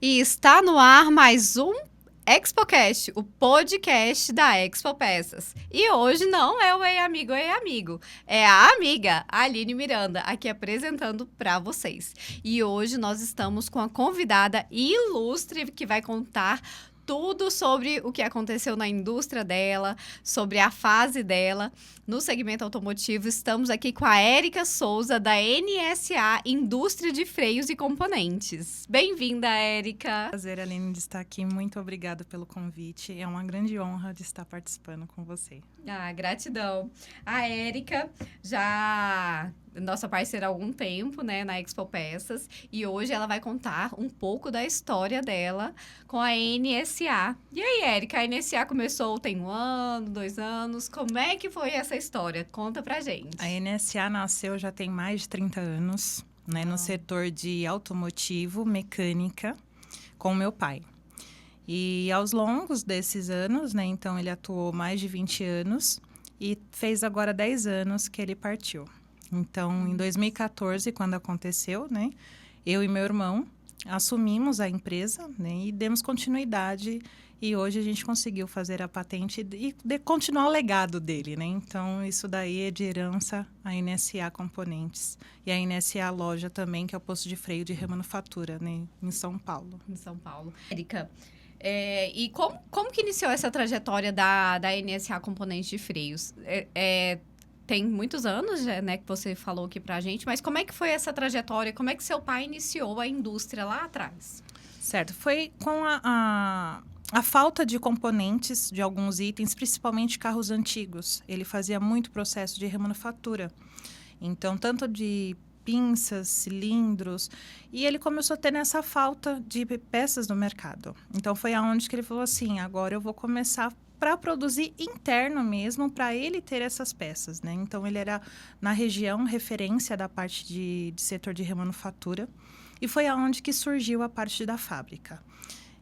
E está no ar mais um ExpoCast, o podcast da Expo Peças. E hoje não é o Ei Amigo, Ei Amigo. É a amiga Aline Miranda aqui apresentando para vocês. E hoje nós estamos com a convidada ilustre que vai contar tudo sobre o que aconteceu na indústria dela, sobre a fase dela no segmento automotivo. Estamos aqui com a Érica Souza, da NSA Indústria de Freios e Componentes. Bem-vinda, Érica! Prazer, Aline, de estar aqui. Muito obrigada pelo convite. É uma grande honra de estar participando com você. Gratidão. A Érica já nossa parceira há algum tempo, né, na Expo Peças, e hoje ela vai contar um pouco da história dela com a NSA. E aí, Érica, a NSA começou tem 1 ano, 2 anos, como é que foi essa história? Conta pra gente. A NSA nasceu já tem mais de 30 anos, né, no setor de automotivo, mecânica, com meu pai. E aos longos desses anos, né, então ele atuou mais de 20 anos e fez agora 10 anos que ele partiu. Então, em 2014, quando aconteceu, né, eu e meu irmão assumimos a empresa, né, e demos continuidade. E hoje a gente conseguiu fazer a patente e continuar o legado dele, né? Então, isso daí é de herança a NSA Componentes. E a NSA Loja também, que é o posto de freio de remanufatura, né, em São Paulo. Em São Paulo. Érica, e como que iniciou essa trajetória da NSA Componentes de Freios? Tem muitos anos, né, que você falou aqui pra gente, mas como é que foi essa trajetória? Como é que seu pai iniciou a indústria lá atrás? Certo, foi com a falta de componentes de alguns itens, principalmente carros antigos. Ele fazia muito processo de remanufatura. Então, tanto de pinças, cilindros, e ele começou a ter essa falta de peças no mercado. Então, foi aonde que ele falou assim, agora eu vou começar para produzir interno mesmo, para ele ter essas peças, né? Então, ele era, na região, referência da parte de setor de remanufatura, e foi aonde que surgiu a parte da fábrica.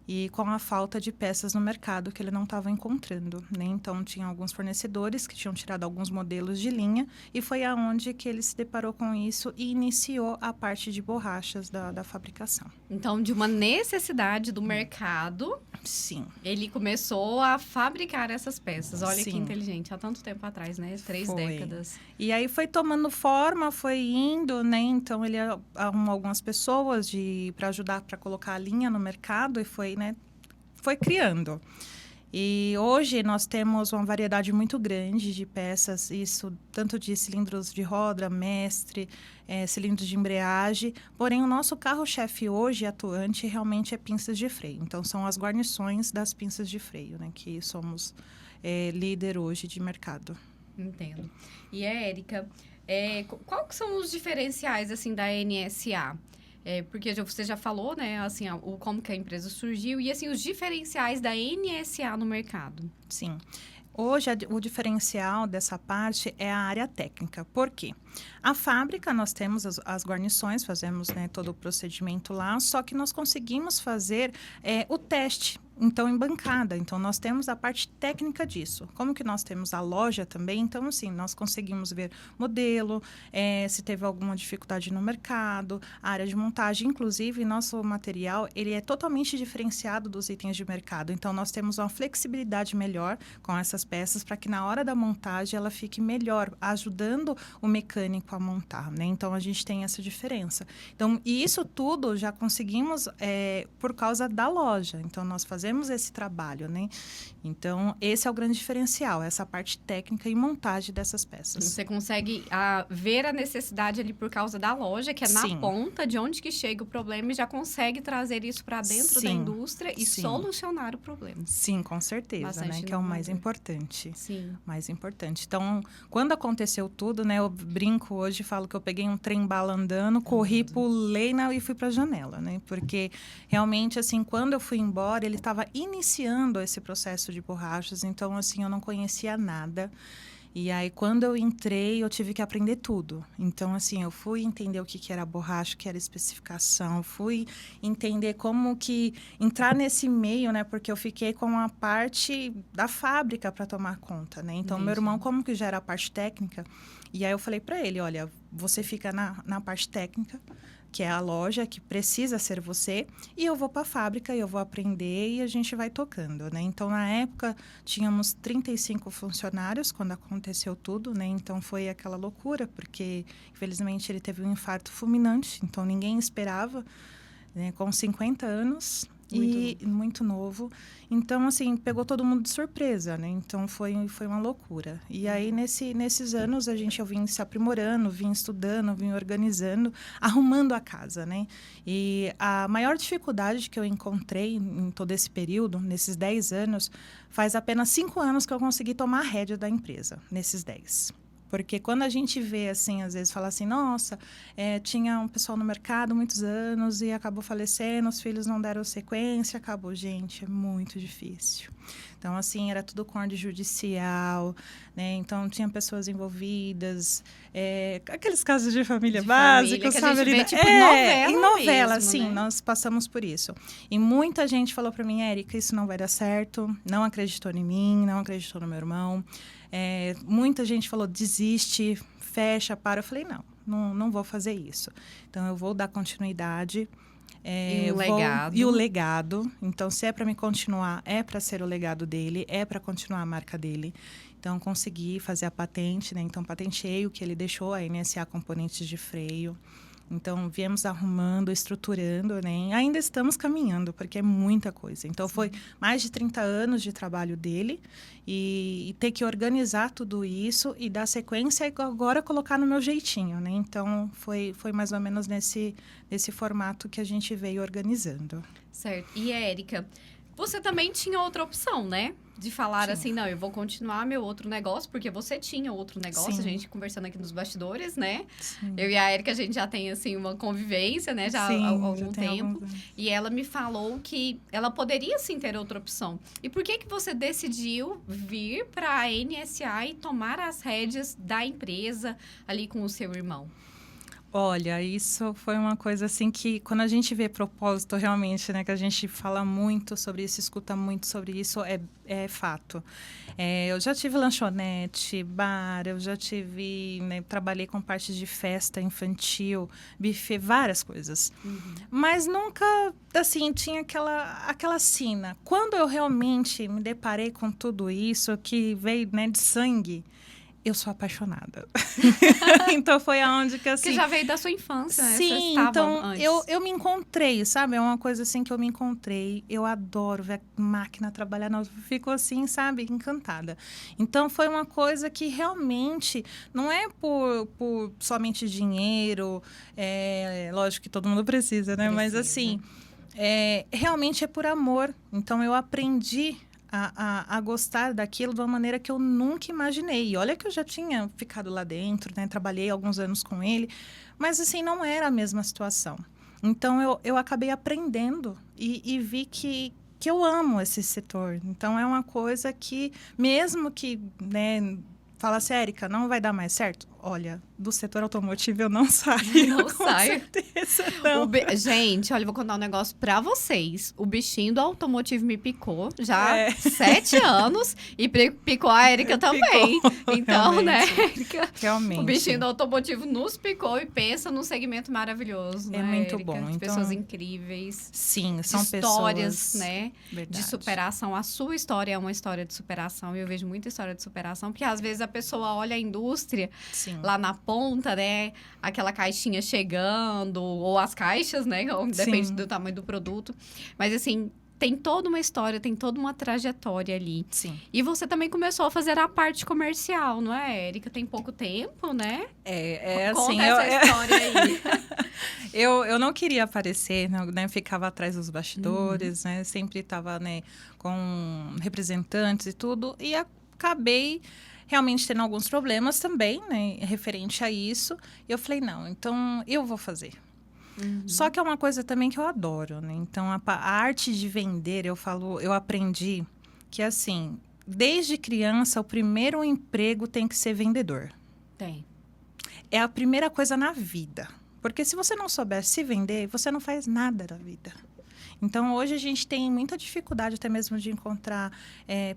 E com a falta de peças no mercado que ele não estava encontrando, né? Então, tinha alguns fornecedores que tinham tirado alguns modelos de linha e foi aonde que ele se deparou com isso e iniciou a parte de borrachas da fabricação. Então, de uma necessidade do mercado, sim, ele começou a fabricar essas peças. Olha sim, que inteligente, há tanto tempo atrás, né? 3 décadas. E aí foi tomando forma, foi indo, né? Então, ele arrumou algumas pessoas para ajudar para colocar a linha no mercado e foi, né? Foi criando. E hoje nós temos uma variedade muito grande de peças, isso tanto de cilindros de roda, mestre, cilindros de embreagem. Porém, o nosso carro-chefe hoje, atuante, realmente é pinças de freio. Então, são as guarnições das pinças de freio, né? Que somos líder hoje de mercado. Entendo. E, Érica, quais são os diferenciais, assim, da NSA? Porque você já falou, né, assim, como que a empresa surgiu e, assim, os diferenciais da NSA no mercado. Sim. Hoje, o diferencial dessa parte é a área técnica. Por quê? A fábrica, nós temos as guarnições, fazemos, né, todo o procedimento lá, só que nós conseguimos fazer o teste, então, em bancada. Então, nós temos a parte técnica disso. Como que nós temos a loja também, então, assim, nós conseguimos ver modelo, se teve alguma dificuldade no mercado, a área de montagem. Inclusive, nosso material, ele é totalmente diferenciado dos itens de mercado. Então, nós temos uma flexibilidade melhor com essas peças para que na hora da montagem ela fique melhor, ajudando o mecânico a montar, né? Então, a gente tem essa diferença. Então, e isso tudo já conseguimos por causa da loja. Então, nós fazemos esse trabalho, né? Então, esse é o grande diferencial, essa parte técnica e montagem dessas peças. Você consegue ver a necessidade ali por causa da loja, que é na ponta de onde que chega o problema e já consegue trazer isso para dentro da indústria e solucionar o problema. Sim, com certeza, bastante, né? Que é o mais importante. Sim. Mais importante. Então, quando aconteceu tudo, né? Eu brinco hoje, falo que eu peguei um trem-bala andando, corri, pulei e fui para a janela, né? Porque realmente, assim, quando eu fui embora, ele estava iniciando esse processo de borrachas, então, assim, eu não conhecia nada. E aí, quando eu entrei, eu tive que aprender tudo. Então, assim, eu fui entender o que era borracha, o que era especificação, fui entender como que entrar nesse meio, né? Porque eu fiquei com a parte da fábrica para tomar conta, né? Então, meu irmão, como que já era a parte técnica, e aí eu falei para ele, olha, você fica na parte técnica, que é a loja, que precisa ser você, e eu vou para a fábrica, e eu vou aprender, e a gente vai tocando, né? Então, na época, tínhamos 35 funcionários quando aconteceu tudo, né? Então, foi aquela loucura, porque, infelizmente, ele teve um infarto fulminante, então ninguém esperava, né? Com 50 anos... Muito novo. Então, assim, pegou todo mundo de surpresa, né? Então, foi uma loucura. E aí, nesses anos, eu vim se aprimorando, vim estudando, vim organizando, arrumando a casa, né? E a maior dificuldade que eu encontrei em todo esse período, nesses 10 anos, faz apenas 5 anos que eu consegui tomar a rédea da empresa, nesses 10. Porque quando a gente vê, assim, às vezes fala assim, nossa, tinha um pessoal no mercado muitos anos e acabou falecendo, os filhos não deram sequência, acabou. Gente, é muito difícil. Então, assim, era tudo com ordem judicial, né? Então, tinha pessoas envolvidas, aqueles casos de família básicos, sabe? Que a gente vê, tipo, novela em novela, mesmo, sim, né? nós passamos por isso. E muita gente falou para mim, Érica, isso não vai dar certo, não acreditou em mim, não acreditou no meu irmão. Muita gente falou, desiste, fecha, para. Eu falei, não vou fazer isso. Então, eu vou dar continuidade. E um legado. E o legado. Então, se é para me continuar, é para ser o legado dele, é para continuar a marca dele. Então, consegui fazer a patente, né? Então, patenteei o que ele deixou, a NSA Componentes de Freio. Então, viemos arrumando, estruturando, né? Ainda estamos caminhando, porque é muita coisa. Então, foi mais de 30 anos de trabalho dele e ter que organizar tudo isso e dar sequência e agora colocar no meu jeitinho, né? Então, foi mais ou menos nesse formato que a gente veio organizando. Certo. E, Érica, você também tinha outra opção, né? De falar assim, não, eu vou continuar meu outro negócio, porque você tinha outro negócio, Sim. A gente conversando aqui nos bastidores, né? Sim. Eu e a Érica, a gente já tem, assim, uma convivência, né? Já Sim, há algum tempo. Alguns... E ela me falou que ela poderia, sim, ter outra opção. E por que você decidiu vir para a NSA e tomar as rédeas da empresa ali com o seu irmão? Olha, isso foi uma coisa assim que, quando a gente vê propósito realmente, né, que a gente fala muito sobre isso, escuta muito sobre isso, é fato. Eu já tive lanchonete, bar, eu já tive, né, trabalhei com parte de festa infantil, buffet, várias coisas. Uhum. Mas nunca, assim, tinha aquela sina. Quando eu realmente me deparei com tudo isso, que veio, né, de sangue, eu sou apaixonada. Então, foi aonde que, assim... Que já veio da sua infância, né? Sim, então, eu me encontrei, sabe? É uma coisa, assim, que eu me encontrei. Eu adoro ver a máquina trabalhar. Eu fico, assim, sabe? Encantada. Então, foi uma coisa que, realmente, não é por somente dinheiro. Lógico que todo mundo precisa, né? Mas, assim, realmente é por amor. Então, eu aprendi a gostar daquilo de uma maneira que eu nunca imaginei. E olha que eu já tinha ficado lá dentro, né? Trabalhei alguns anos com ele, mas assim, não era a mesma situação. Então, eu acabei aprendendo e vi que eu amo esse setor. Então, é uma coisa que, mesmo que, né, falasse, Érica, não vai dar mais certo? Olha, do setor automotivo eu não saio. Não com saio. certeza, não. Gente, olha, eu vou contar um negócio pra vocês. O bichinho do automotivo me picou já há 7 anos e picou a Érica também. Então, realmente, né, Érica? Realmente. O bichinho do automotivo nos picou e pensa num segmento maravilhoso, né, É muito Érica? bom. De Então, pessoas incríveis. Sim, são histórias, pessoas, né? verdade. De superação. A sua história é uma história de superação. E eu vejo muita história de superação, porque às vezes a pessoa olha a indústria Sim. lá na ponta, né? Aquela caixinha chegando, ou as caixas, né? Depende Sim. do tamanho do produto. Mas assim, tem toda uma história, tem toda uma trajetória ali. Sim. E você também começou a fazer a parte comercial, não é, Érica? Tem pouco tempo, né? Assim... Conta essa história aí. Eu não queria aparecer, né? Ficava atrás dos bastidores, né? Sempre estava, né, com representantes e tudo. E acabei realmente tendo alguns problemas também, né? Referente a isso. E eu falei, não, então eu vou fazer. Só que é uma coisa também que eu adoro, né? Então, a arte de vender, eu aprendi que, assim, desde criança, o primeiro emprego tem que ser vendedor. Tem. É a primeira coisa na vida. Porque se você não souber se vender, você não faz nada da vida. Então, hoje a gente tem muita dificuldade até mesmo de encontrar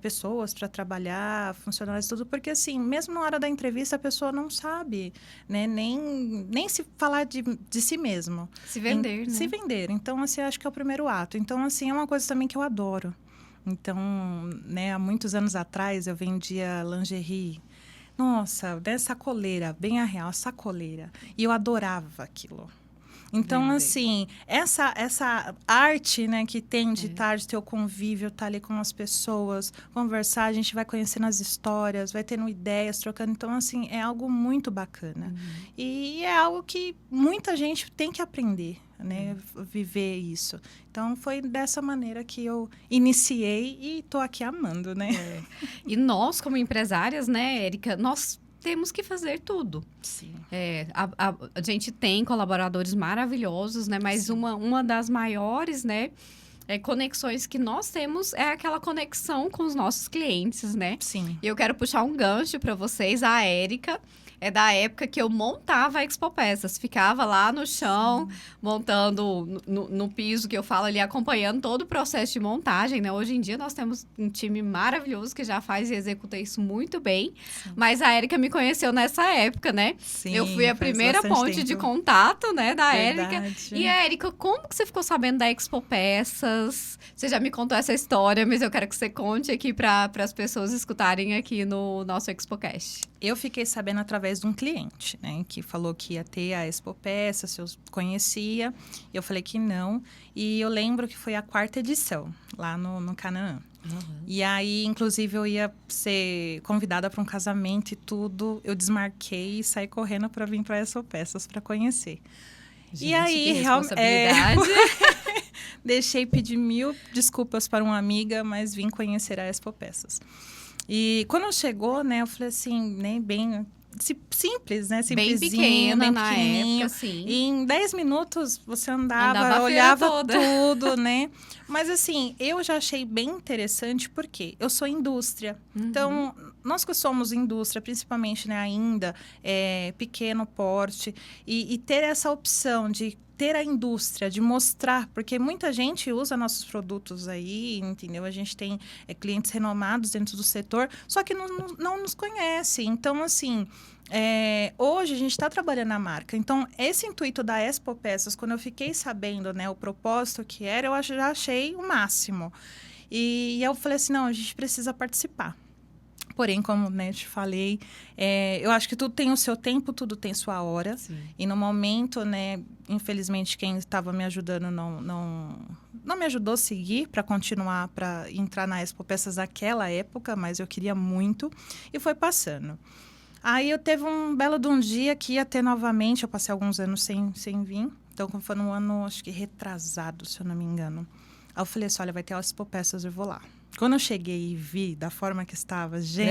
pessoas para trabalhar, funcionários, tudo, porque assim, mesmo na hora da entrevista, a pessoa não sabe, né, nem se falar de si mesmo. Se vender, né? Se vender. Então, assim, eu acho que é o primeiro ato. Então, assim, é uma coisa também que eu adoro. Então, né, há muitos anos atrás, eu vendia lingerie. Nossa, sacoleira, bem a real, sacoleira. E eu adorava aquilo. Então, assim, essa arte, né, que tem de estar, de ter o convívio, estar ali com as pessoas, conversar, a gente vai conhecendo as histórias, vai tendo ideias, trocando. Então, assim, é algo muito bacana. E é algo que muita gente tem que aprender, né, viver isso. Então, foi dessa maneira que eu iniciei e estou aqui amando, né? E nós, como empresárias, né, Érica, nós temos que fazer tudo. Sim. A gente tem colaboradores maravilhosos, né? Mas uma das maiores, né, conexões que nós temos é aquela conexão com os nossos clientes, né? Sim. E eu quero puxar um gancho para vocês. A Érica é da época que eu montava a Expo Peças. Ficava lá no chão, montando no piso, que eu falo ali, acompanhando todo o processo de montagem, né? Hoje em dia, nós temos um time maravilhoso que já faz e executa isso muito bem. Sim. Mas a Érica me conheceu nessa época, né? Sim, eu fui a primeira ponte de contato, né, da Verdade. Érica. E, Érica, como que você ficou sabendo da Expo Peças? Você já me contou essa história, mas eu quero que você conte aqui para as pessoas escutarem aqui no nosso ExpoCast. Eu fiquei sabendo através de um cliente, né, que falou que ia ter a Expo Peças, se eu conhecia. Eu falei que não. E eu lembro que foi a 4ª edição, lá no Canaã. E aí, inclusive, eu ia ser convidada para um casamento e tudo. Eu desmarquei e saí correndo para vir para a Expo Peças para conhecer. Gente, e aí, responsabilidade. Deixei pedir 1000 desculpas para uma amiga, mas vim conhecer a Expo Peças. E quando chegou, né, eu falei assim, né, bem simples, né? Bem pequena na época, sim. E em 10 minutos você andava olhava tudo, né? Mas assim, eu já achei bem interessante porque eu sou indústria. Então, nós que somos indústria, principalmente, né, ainda pequeno porte, e ter essa opção de ter a indústria, de mostrar, porque muita gente usa nossos produtos aí, entendeu? A gente tem clientes renomados dentro do setor, só que não nos conhece. Então, assim, hoje a gente está trabalhando a marca. Então, esse intuito da Expo Peças, quando eu fiquei sabendo, né, o propósito que era, eu já achei o máximo. E eu falei assim, não, a gente precisa participar. Porém, como, né, te falei, eu acho que tudo tem o seu tempo, tudo tem sua hora. Sim. E no momento, né, infelizmente, quem estava me ajudando não me ajudou a seguir para continuar, para entrar na Expo Peças naquela época, mas eu queria muito e foi passando. Aí eu teve um belo de um dia que ia ter novamente, eu passei alguns anos sem vir, então foi no ano, acho que retrasado, se eu não me engano. Aí eu falei assim, olha, vai ter a Expo Peças, eu vou lá. Quando eu cheguei e vi da forma que estava, gente,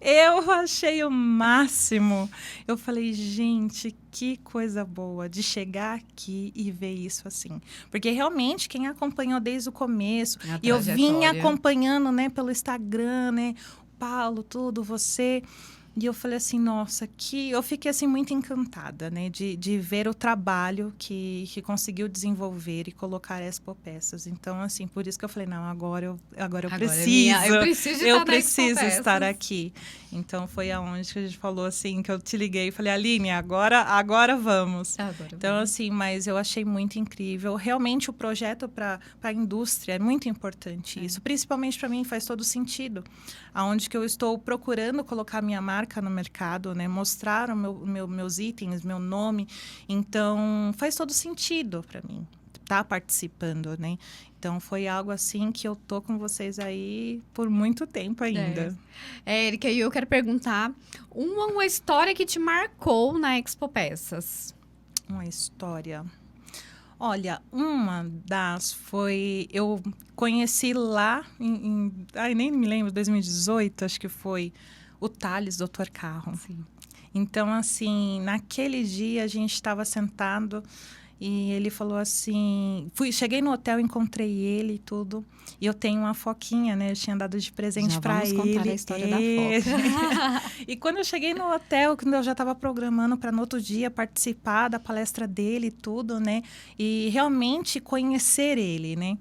eu achei o máximo. Eu falei, gente, que coisa boa de chegar aqui e ver isso assim. Porque realmente quem acompanhou desde o começo, e eu vinha acompanhando, né, pelo Instagram, né, Paulo, tudo, você. E eu falei assim, nossa, eu fiquei assim muito encantada, né, de ver o trabalho que conseguiu desenvolver e colocar a Expo Peças. Então, assim, por isso que eu falei, não, agora eu preciso. Eu preciso estar aqui. Então, foi aonde que a gente falou assim, que eu te liguei e falei, Aline, agora vamos. Então, assim, mas eu achei muito incrível. Realmente, o projeto para a indústria é muito importante isso. Principalmente para mim, faz todo sentido. Aonde que eu estou procurando colocar minha marca no mercado, né? Mostrar meus itens, meu nome. Então, faz todo sentido para mim estar participando, né? Então, foi algo assim que eu tô com vocês aí por muito tempo ainda. Érica, e eu quero perguntar uma história que te marcou na Expo Peças. Uma história... Olha, uma das foi... Eu conheci lá nem me lembro, 2018, acho que foi o Thales, Doutor Carro. Sim. Então, assim, naquele dia a gente estava sentado E ele falou assim... Cheguei no hotel, encontrei ele e tudo. E eu tenho uma foquinha, né? Eu tinha dado de presente para ele. Vamos contar a história da foca. E quando eu cheguei no hotel, quando eu já estava programando para no outro dia participar da palestra dele e tudo, né? E realmente conhecer ele, né?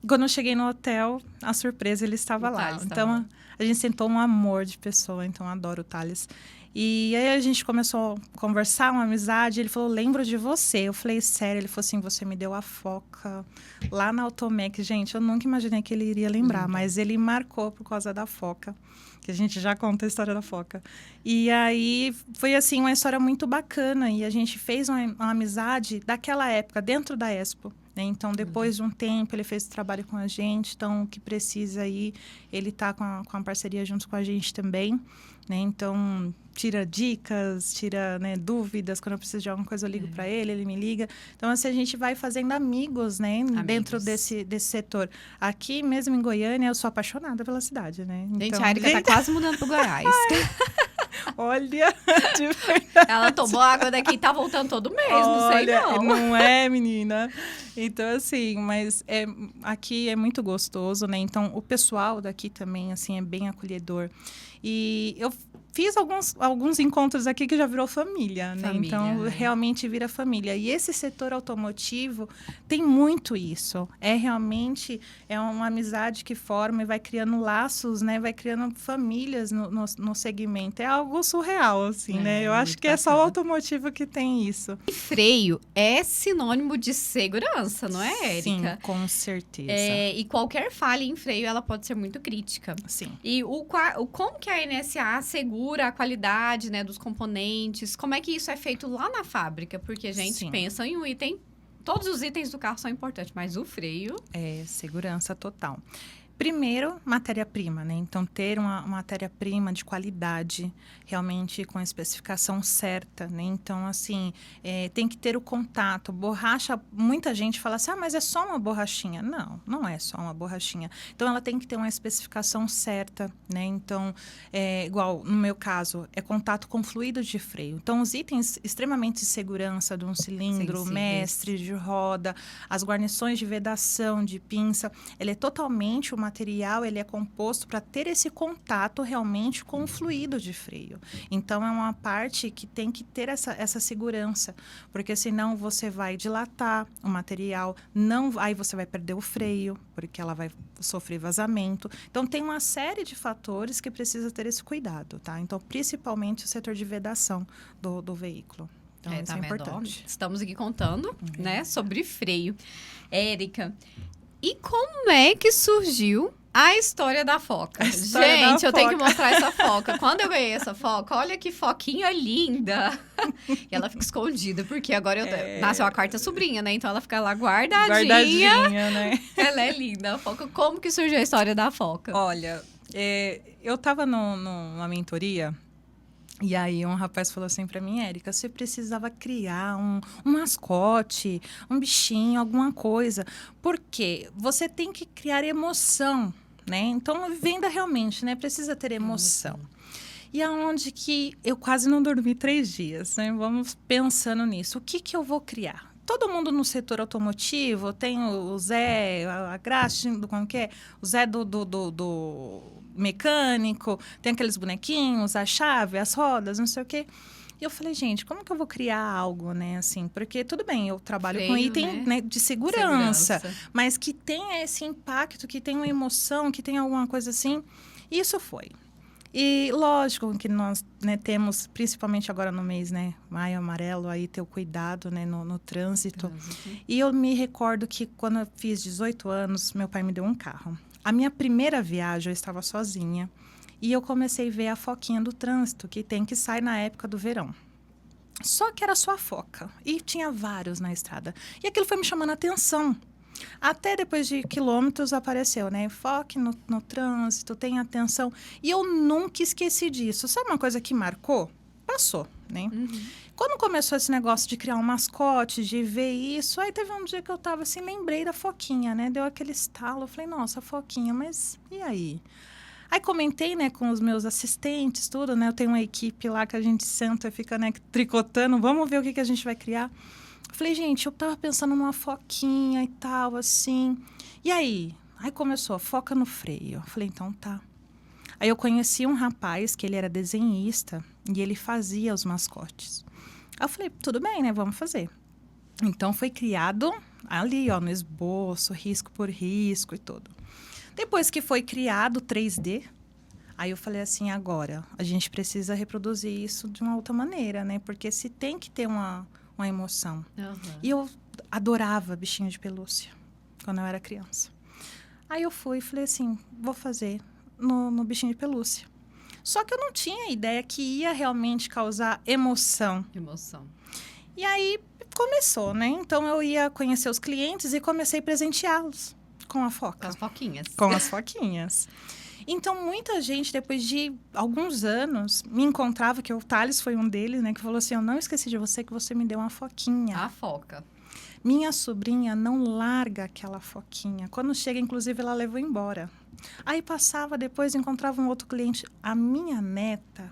Quando eu cheguei no hotel, a surpresa, ele estava lá. Então, a gente sentou um amor de pessoa. Então, eu adoro o Thales. E aí, a gente começou a conversar, uma amizade. Ele falou, lembro de você. Eu falei, sério? Ele falou assim, você me deu a foca lá na Automec. Gente, eu nunca imaginei que ele iria lembrar. Mas ele marcou por causa da foca. Que a gente já conta a história da foca. E aí, foi assim, uma história muito bacana. E a gente fez uma amizade daquela época, dentro da Expo. Né? Então, depois de um tempo, ele fez trabalho com a gente. Então, o que precisa aí, ele está com a parceria junto com a gente também. Né? Então, tira dicas, tira, né, dúvidas. Quando eu preciso de alguma coisa, eu ligo para ele me liga. Então, assim, a gente vai fazendo amigos, né? Dentro desse setor. Aqui, mesmo em Goiânia, eu sou apaixonada pela cidade, né? Então, gente, a Erika tá quase mudando pro Goiás. Olha, de verdade. Ela tomou água daqui e tá voltando todo mês, não sei não. Não é, menina? Então, assim, mas aqui é muito gostoso, né? Então, o pessoal daqui também, assim, é bem acolhedor. E eu fiz alguns encontros aqui que já virou família, né? Então, realmente vira família. E esse setor automotivo tem muito isso. Realmente uma amizade que forma e vai criando laços, né? Vai criando famílias no segmento. É algo surreal, assim, né? Eu acho que é só o automotivo que tem isso. E freio é sinônimo de segurança, não é, Erika? Sim, com certeza. E qualquer falha em freio, ela pode ser muito crítica. Sim. E como que a NSA assegura a qualidade, né, dos componentes? Como é que isso é feito lá na fábrica? Porque a gente pensa em um item... Todos os itens do carro são importantes, mas o freio... É segurança total. Primeiro, matéria-prima, né? Então, ter uma matéria-prima de qualidade, realmente com a especificação certa, né? Então, assim, tem que ter o contato. Borracha, muita gente fala assim, mas é só uma borrachinha. Não, não é só uma borrachinha. Então, ela tem que ter uma especificação certa, né? Então, igual no meu caso, é contato com fluido de freio. Então, os itens extremamente de segurança de um cilindro, mestre de roda, as guarnições de vedação, de pinça, ele é totalmente o material, ele é composto para ter esse contato realmente com o fluido de freio. Então, é uma parte que tem que ter essa segurança, porque senão você vai dilatar o material, aí você vai perder o freio, porque ela vai sofrer vazamento. Então, tem uma série de fatores que precisa ter esse cuidado, tá? Então, principalmente o setor de vedação do veículo. Então, isso é importante. Estamos aqui contando, né, sobre freio. Érica, e como é que surgiu a história da foca? Gente, eu tenho que mostrar essa foca. Quando eu ganhei essa foca, olha que foquinha linda. E ela fica escondida, porque agora nasceu a quarta sobrinha, né? Então ela fica lá guardadinha, né? Ela é linda, a foca. Como que surgiu a história da foca? Olha, eu tava numa mentoria. E aí um rapaz falou assim para mim, Érica, você precisava criar um mascote, um bichinho, alguma coisa. Porque você tem que criar emoção, né? Então, venda realmente, né? Precisa ter emoção. E aonde que eu quase não dormi 3 dias, né? Vamos pensando nisso. O que eu vou criar? Todo mundo no setor automotivo, tem o Zé, a Graça, como que é? O Zé do mecânico, tem aqueles bonequinhos, a chave, as rodas, não sei o quê. E eu falei, gente, como que eu vou criar algo, né? Assim, porque tudo bem, eu trabalho com item, né, de segurança, mas que tenha esse impacto, que tenha uma emoção, que tenha alguma coisa assim. Isso foi. E lógico que nós, né, temos, principalmente agora no mês, né, Maio Amarelo, aí ter o cuidado, né, no trânsito. E eu me recordo que quando eu fiz 18 anos, meu pai me deu um carro. A minha primeira viagem, eu estava sozinha. E eu comecei a ver a foquinha do trânsito, que tem que sair na época do verão. Só que era só a foca. E tinha vários na estrada. E aquilo foi me chamando a atenção. Até depois de quilômetros apareceu, né? Foque no trânsito, tenha atenção. E eu nunca esqueci disso. Sabe uma coisa que marcou? Passou, né? Quando começou esse negócio de criar um mascote, de ver isso, aí teve um dia que eu tava assim, lembrei da foquinha, né? Deu aquele estalo, eu falei, nossa, foquinha, mas e aí? Aí comentei, né, com os meus assistentes, tudo, né? Eu tenho uma equipe lá que a gente senta e fica, né, tricotando. Vamos ver o que a gente vai criar. Falei, gente, eu tava pensando numa foquinha e tal, assim. E aí? Aí começou, foca no freio. Eu falei, então tá. Aí eu conheci um rapaz que ele era desenhista e ele fazia os mascotes. Aí eu falei, tudo bem, né? Vamos fazer. Então foi criado ali, ó, no esboço, risco por risco e tudo. Depois que foi criado 3D, aí eu falei assim, agora a gente precisa reproduzir isso de uma outra maneira, né? Porque se tem que ter uma emoção. E eu adorava bichinho de pelúcia quando eu era criança. Aí eu fui e falei assim, vou fazer no bichinho de pelúcia. Só que eu não tinha ideia que ia realmente causar emoção. E aí começou, né? Então eu ia conhecer os clientes e comecei a presenteá-los com a foca. Com as foquinhas. Com as foquinhas. Então, muita gente, depois de alguns anos, me encontrava, que o Thales foi um deles, né? Que falou assim, eu não esqueci de você, que você me deu uma foquinha. A foca. Minha sobrinha não larga aquela foquinha. Quando chega, inclusive, ela levou embora. Aí passava, depois encontrava um outro cliente. A minha neta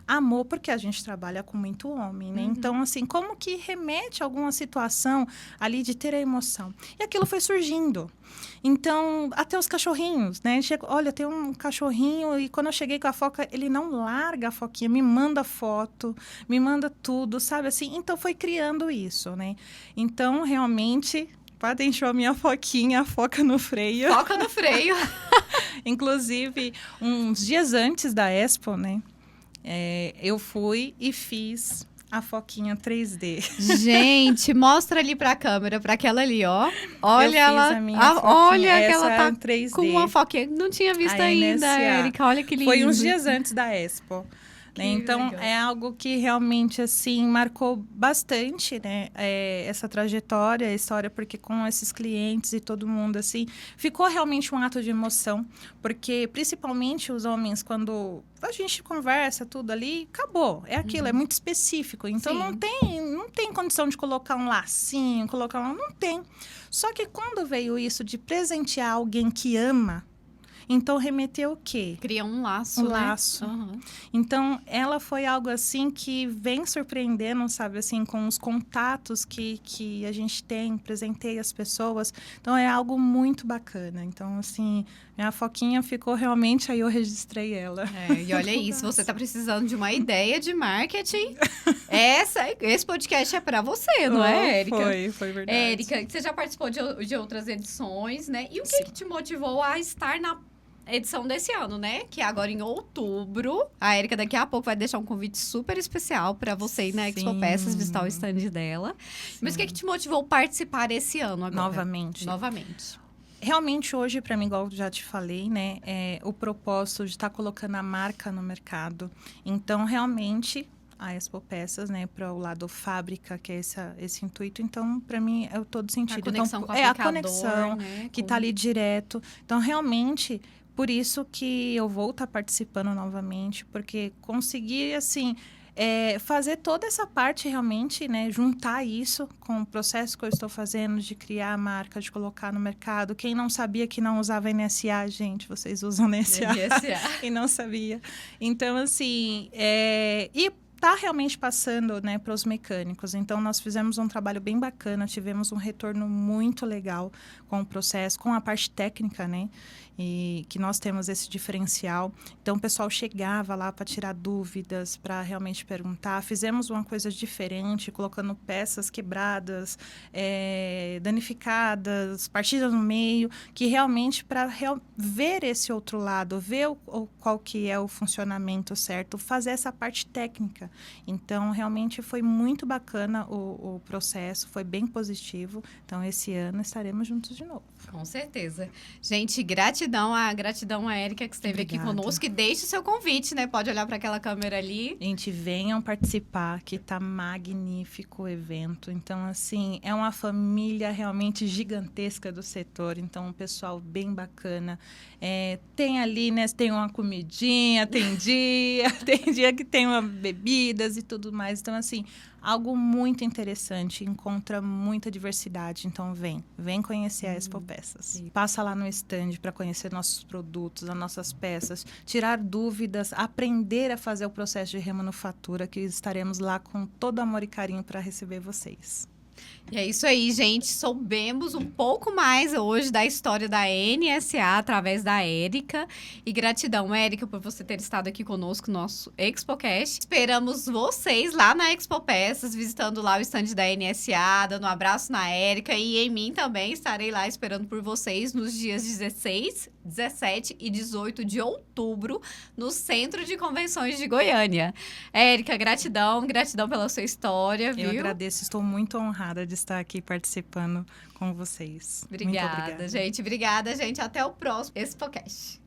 amou, porque a gente trabalha com muito homem, né? Então, assim, como que remete a alguma situação ali de ter a emoção? E aquilo foi surgindo. Então, até os cachorrinhos, né? Olha, tem um cachorrinho e quando eu cheguei com a foca, ele não larga a foquinha, me manda foto, me manda tudo, sabe assim? Então, foi criando isso, né? Então, realmente, podem encher a minha foquinha, a foca no freio. Foca no freio. Inclusive, uns dias antes da Expo, né? Eu fui e fiz a foquinha 3D. Gente, mostra ali pra câmera, pra aquela ali, ó. Olha ela. Olha que ela tá 3D. Com uma foquinha. Não tinha visto a ainda, NSA. Érica. Olha que lindo. Foi uns dias antes da Expo. Né? Então, legal. É algo que realmente, assim, marcou bastante, né? Essa trajetória, a história, porque com esses clientes e todo mundo, assim, ficou realmente um ato de emoção. Porque, principalmente, os homens, quando a gente conversa tudo ali, acabou. É aquilo, é muito específico. Então, não tem condição de colocar um lacinho, não tem. Só que quando veio isso de presentear alguém que ama, então, remeteu o quê? Cria um laço, Um laço. Então, ela foi algo assim que vem surpreendendo, sabe? Assim, com os contatos que a gente tem, presentei as pessoas. Então, é algo muito bacana. Então, assim, minha foquinha ficou realmente... Aí eu registrei ela. E olha isso, você tá precisando de uma ideia de marketing. Esse podcast é pra você, não é, Érica? Foi verdade. Érica, você já participou de outras edições, né? E o que te motivou a estar na edição desse ano, né? Que é agora em outubro. A Érica daqui a pouco vai deixar um convite super especial para você ir na Expo Peças, visitar o stand dela. Sim. Mas o que te motivou a participar esse ano agora? Novamente. Realmente, hoje, para mim, igual eu já te falei, né? O propósito de estar colocando a marca no mercado. Então, realmente... a Expo Peças, né, para o lado fábrica, que é esse intuito. Então, para mim, é todo sentido. A conexão então, com o a conexão, né, que está ali direto. Então, realmente, por isso que eu vou estar participando novamente, porque conseguir, assim, fazer toda essa parte realmente, né, juntar isso com o processo que eu estou fazendo de criar a marca, de colocar no mercado. Quem não sabia que não usava NSA, gente, vocês usam NSA. E não sabia. Então, assim, e está realmente passando, né, para os mecânicos. Então, nós fizemos um trabalho bem bacana, tivemos um retorno muito legal com o processo, com a parte técnica, né, e que nós temos esse diferencial. Então, o pessoal chegava lá para tirar dúvidas, para realmente perguntar. Fizemos uma coisa diferente, colocando peças quebradas, danificadas, partidas no meio, que realmente para ver esse outro lado, ver qual que é o funcionamento certo, fazer essa parte técnica. Então, realmente foi muito bacana o processo, foi bem positivo. Então, esse ano estaremos juntos de novo. Com certeza. Gente, gratidão à Érica que esteve aqui conosco. E deixe o seu convite, né? Pode olhar para aquela câmera ali. Gente, venham participar, que tá magnífico o evento. Então, assim, é uma família realmente gigantesca do setor. Então, um pessoal bem bacana. Tem ali, né? Tem uma comidinha, tem dia que tem uma bebidas e tudo mais. Então, assim, algo muito interessante, encontra muita diversidade. Então, vem conhecer a Expo Peças. Sim. Passa lá no stand para conhecer nossos produtos, as nossas peças, tirar dúvidas, aprender a fazer o processo de remanufatura, que estaremos lá com todo amor e carinho para receber vocês. E é isso aí, gente. Soubemos um pouco mais hoje da história da NSA através da Érica. E gratidão, Érica, por você ter estado aqui conosco no nosso ExpoCast. Esperamos vocês lá na Expo Peças, visitando lá o stand da NSA, dando um abraço na Érica e em mim também. Estarei lá esperando por vocês nos dias 16, 17 e 18 de outubro, no Centro de Convenções de Goiânia. Érica, gratidão pela sua história, viu? Eu agradeço, estou muito honrada de estar aqui participando com vocês. Muito Obrigada, gente. Obrigada, gente. Até o próximo ExpoCast.